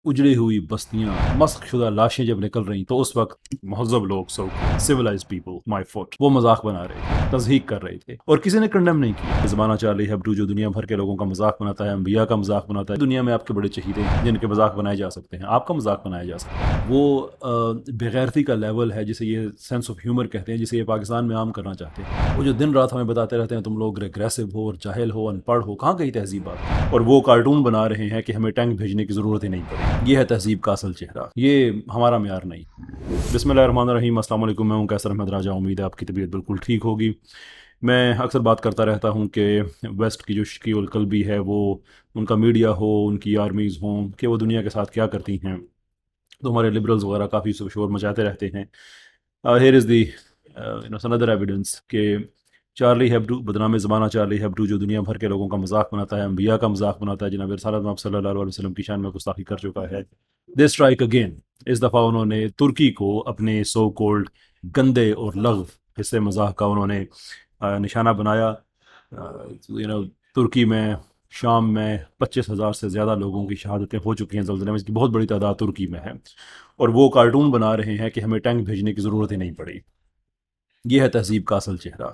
اجڑی ہوئی بستیاں، مسخ شدہ لاشیں جب نکل رہی تو اس وقت مہذب لوگ سویلائز پیپل مائی فٹ وہ مذاق بنا رہے تھے، تضحیق کر رہے تھے، اور کسی نے کنڈم نہیں کیا۔ زمانہ چارلی ہیبڈو جو دنیا بھر کے لوگوں کا مذاق بناتا ہے، انبیاء کا مذاق بناتا ہے، دنیا میں آپ کے بڑے چہیتے ہیں جن کے مذاق بنائے جا سکتے ہیں، آپ کا مذاق بنایا جا سکتا ہے۔ وہ بغیرتی کا لیول ہے جسے یہ سینس آف ہیومر کہتے ہیں، جسے یہ پاکستان میں عام کرنا چاہتے ہیں۔ وہ جو دن رات ہمیں بتاتے رہتے ہیں تم لوگ ریگریسو ہو اور جاہل ہو، ان پڑھ ہو، کہاں گئی تہذیب آپ؟ اور وہ کارٹون بنا رہے ہیں کہ ہمیں ٹینک بھیجنے کی ضرورت ہی نہیں پڑی۔ یہ ہے تہذیب کا اصل چہرہ، یہ ہمارا معیار نہیں۔ بسم اللہ الرحمن الرحیم، السلام علیکم، میں ہوں کیسر احمد راجہ، امید ہے آپ کی طبیعت بالکل ٹھیک ہوگی۔ میں اکثر بات کرتا رہتا ہوں کہ ویسٹ کی جو شکی القلبی ہے، وہ ان کا میڈیا ہو، ان کی آرمیز ہوں، کہ وہ دنیا کے ساتھ کیا کرتی ہیں، تو ہمارے لبرلز وغیرہ کافی شور مچاتے رہتے ہیں۔ Here is the another evidence کہ چارلی ہیبڈو، بدنام زمانہ چارلی ہیبڈو جو دنیا بھر کے لوگوں کا مذاق بناتا ہے، انبیاء کا مذاق بناتا ہے، جناب رسالت محمد صلی اللہ علیہ وسلم کی شان میں گستاخی کر چکا ہے۔ دے اسٹرائک اگین، اس دفعہ انہوں نے ترکی کو اپنے سو کولڈ گندے اور لغو حصے مذاق کا انہوں نے نشانہ بنایا۔ ترکی میں، شام میں 25,000 سے زیادہ لوگوں کی شہادتیں ہو چکی ہیں زلزلے میں، اس کی بہت بڑی تعداد ترکی میں ہے، اور وہ کارٹون بنا رہے ہیں کہ ہمیں ٹینک بھیجنے کی ضرورت ہی نہیں پڑی۔ یہ ہے تہذیب کا اصل چہرہ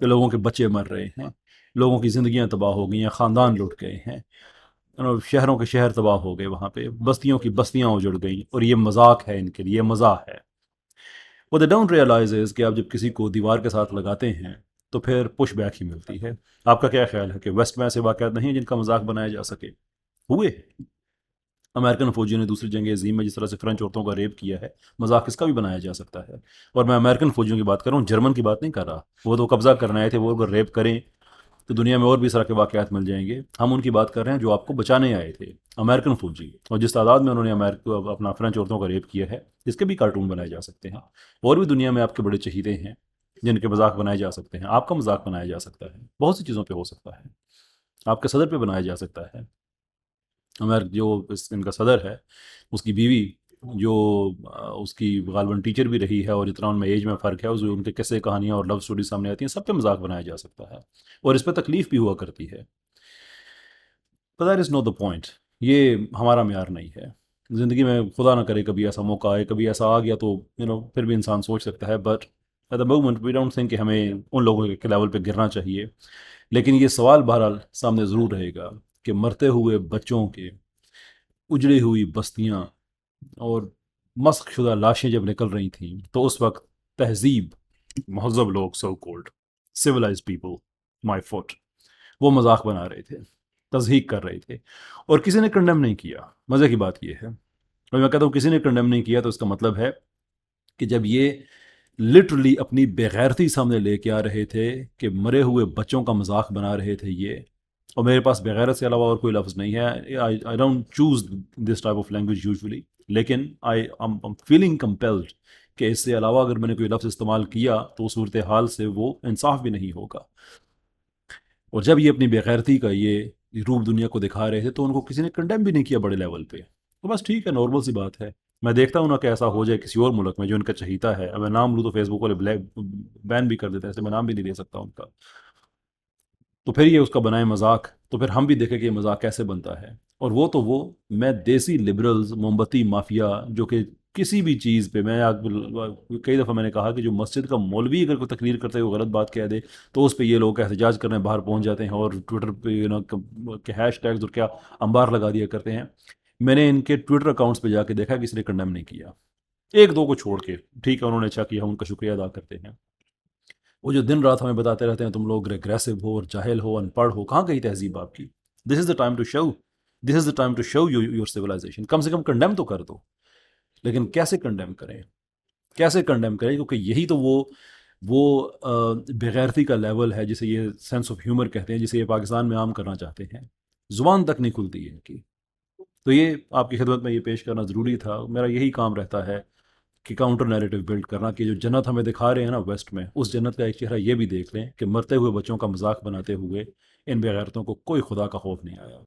کہ لوگوں کے بچے مر رہے ہیں، لوگوں کی زندگیاں تباہ ہو گئی ہیں، خاندان لٹ گئے ہیں، شہروں کے شہر تباہ ہو گئے، وہاں پہ بستیوں کی بستیاں اجڑ گئیں، اور یہ مذاق ہے ان کے لیے، مزاح ہے۔ What they don't realize is کہ آپ جب کسی کو دیوار کے ساتھ لگاتے ہیں تو پھر پش بیک ہی ملتی ہے۔ آپ کا کیا خیال ہے کہ ویسٹ میں ایسے واقعات نہیں ہیں جن کا مذاق بنایا جا سکے؟ ہوئے۔ امریکن فوجیوں نے دوسری جنگ عظیم میں جس طرح سے فرینچ عورتوں کا ریپ کیا ہے، مذاق اس کا بھی بنایا جا سکتا ہے۔ اور میں امریکن فوجیوں کی بات کر رہا ہوں، جرمن کی بات نہیں کر رہا۔ وہ تو قبضہ کرنے آئے تھے، وہ اگر ریپ کریں تو دنیا میں اور بھی اس طرح کے واقعات مل جائیں گے۔ ہم ان کی بات کر رہے ہیں جو آپ کو بچانے آئے تھے، امریکن فوجی، اور جس تعداد میں انہوں نے اپنا فرینچ عورتوں کا ریپ کیا ہے، اس کے بھی کارٹون بنائے جا سکتے ہیں۔ اور بھی دنیا میں آپ کے بڑے چہیتے ہیں جن کے مذاق بنائے جا سکتے ہیں، آپ کا مذاق بنایا جا سکتا ہے، بہت سی چیزوں پہ ہو سکتا ہے، آپ کے صدر پہ بنایا جا سکتا ہے۔ جو ان کا صدر ہے، اس کی بیوی جو اس کی غالباً ٹیچر بھی رہی ہے، اور اتنا ان میں ایج میں فرق ہے، ان کے قصے کہانیاں اور لو سٹوری سامنے آتی ہیں، سب پہ مذاق بنایا جا سکتا ہے، اور اس پہ تکلیف بھی ہوا کرتی ہے۔ But that is not the point۔ یہ ہمارا معیار نہیں ہے۔ زندگی میں خدا نہ کرے کبھی ایسا موقع آئے، کبھی ایسا آ گیا تو پھر بھی انسان سوچ سکتا ہے، but at the moment we don't think کہ ہمیں ان لوگوں کے لیول پہ گرنا چاہیے۔ لیکن یہ سوال بہرحال سامنے ضرور رہے گا کہ مرتے ہوئے بچوں کے، اجڑی ہوئی بستیاں اور مسخ شدہ لاشیں جب نکل رہی تھیں تو اس وقت تہذیب، مہذب لوگ، سو کولڈ سویلائز پیپل مائی فٹ وہ مذاق بنا رہے تھے، تضحیق کر رہے تھے، اور کسی نے کنڈم نہیں کیا۔ مزے کی بات یہ ہے، اور میں کہتا ہوں کسی نے کنڈم نہیں کیا تو اس کا مطلب ہے کہ جب یہ لٹرلی اپنی بےغیرتی سامنے لے کے آ رہے تھے کہ مرے ہوئے بچوں کا مذاق بنا رہے تھے یہ، اور میرے پاس بغیرت سے علاوہ اور کوئی لفظ نہیں ہے۔ I don't choose this type of language usually، لیکن I'm feeling compelled کہ اس سے علاوہ اگر میں نے کوئی لفظ استعمال کیا تو صورتحال سے وہ انصاف بھی نہیں ہوگا۔ اور جب یہ اپنی بغیرتی کا یہ روپ دنیا کو دکھا رہے تھے تو ان کو کسی نے کنڈیم بھی نہیں کیا بڑے لیول پہ، تو بس ٹھیک ہے، نارمل سی بات ہے۔ میں دیکھتا ہوں نا کہ ایسا ہو جائے کسی اور ملک میں جو ان کا چہیتا ہے، اب میں نام لوں تو فیس بک والے بین بھی کر دیتے ہیں، ایسے میں نام بھی نہیں لے سکتا ان کا، تو پھر یہ اس کا بنائے مذاق، تو پھر ہم بھی دیکھیں کہ یہ مذاق کیسے بنتا ہے۔ اور وہ تو میں دیسی لبرلز، موم بتی مافیا، جو کہ کسی بھی چیز پہ، کئی دفعہ میں نے کہا کہ جو مسجد کا مولوی اگر کوئی تقریر کرتے ہوئے غلط بات کہہ دے تو اس پہ یہ لوگ احتجاج کرنے باہر پہنچ جاتے ہیں، اور ٹویٹر پہ کہ ہیش ٹیگز اور کیا انبار لگا دیا کرتے ہیں۔ میں نے ان کے ٹویٹر اکاؤنٹس پہ جا کے دیکھا کہ کسی نے کنڈم نہیں کیا، ایک دو کو چھوڑ کے، ٹھیک ہے انہوں نے اچھا کیا، ان کا شکریہ ادا کرتے ہیں۔ وہ جو دن رات ہمیں بتاتے رہتے ہیں تم لوگ ریگریسو ہو اور جاہل ہو، ان پڑھ ہو، کہاں گئی تہذیب آپ کی؟ This is the time to show, this is the time to show your civilization. کم سے کم کنڈیم تو کر دو، لیکن کیسے کنڈیم کریں، کیسے کنڈیم کریں؟ کیونکہ یہی تو وہ بغیرتی کا لیول ہے جسے یہ سینس آف ہیومر کہتے ہیں، جسے یہ پاکستان میں عام کرنا چاہتے ہیں۔ زبان تک نہیں کھلتی ہے ان کی۔ تو یہ آپ کی خدمت میں یہ پیش کرنا ضروری تھا۔ میرا یہی کام رہتا ہے کہ کاؤنٹر نیریٹو بلڈ کرنا، کہ جو جنت ہمیں دکھا رہے ہیں نا ویسٹ میں، اس جنت کا ایک چہرہ یہ بھی دیکھ لیں کہ مرتے ہوئے بچوں کا مذاق بناتے ہوئے ان بغیرتوں کو کوئی خدا کا خوف نہیں آیا۔